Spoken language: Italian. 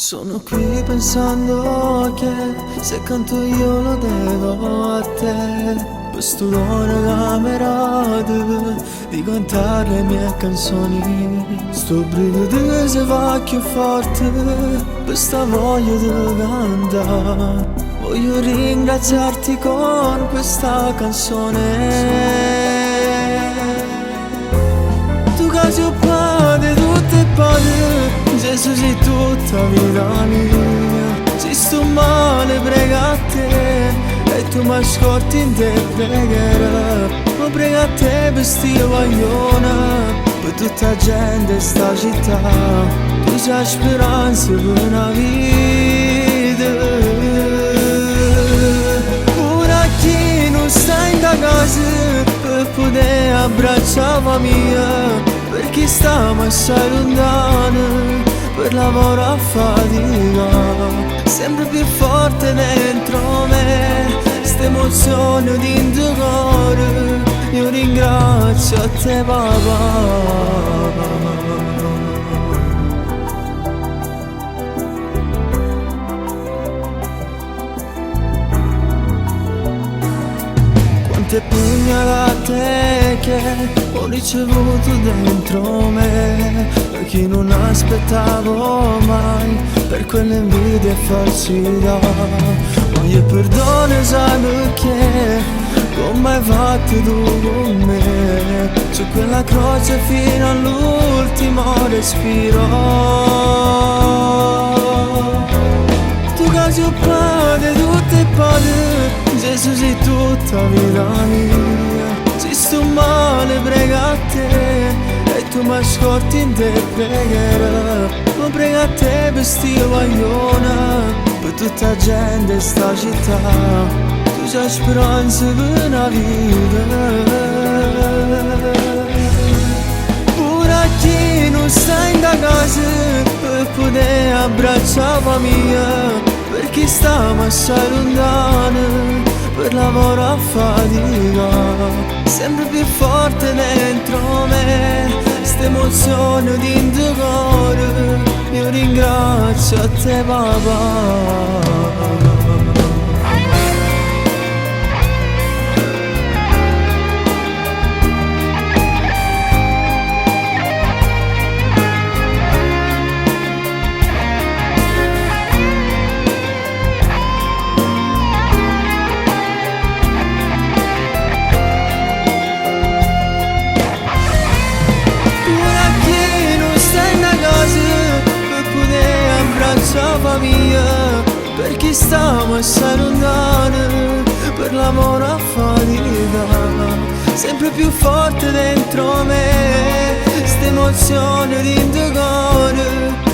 Sono qui pensando che se canto io lo devo a te. Questo non camerato di cantare le mie canzoni. Sto brivido se va più forte, questa voglia di cantare. Voglio ringraziarti con questa canzone. Tu che sei padre, tutte e padre, Gesù sei tutta vita mia. Se sto male prega a te e tu mi ascolti in te pregherà. Ma prega a te per sti guagliona, per tutta la gente sta città. Tu sei speranza per una vita. Ora chi non sta in casa per poter abbracciare la mia, perché stiamo assai lontani per lavoro a fatica, sempre più forte dentro me, ste emozioni dentro cuore. Io ringrazio a te papà. Quante pugnalate che ho ricevuto dentro me, che non aspettavo mai, per quelle invidie e falsità. Ma io perdono, sai perché, come hai fatto tu con me, su quella croce fino all'ultimo respiro. Tu che sei padre, tutte e padre, Gesù sei tutta vita mia. Se sto male prega a te e tu mi ascolti in te pregherà. Ma prega a te per sti guagliona, per tutta la gente sta città. Tu sei speranza per una vita. Pure a chi non sta in casa per poter abbracciare la mia, perché stiamo assai lontani per lavoro a fatica, sempre più forte dentro me, ste emozioni dentro cuore. Io ringrazio a te papà. Mia, perché stiamo assai lontani per l'amore a fatica, sempre più forte dentro me, ste emozioni dentro cuore.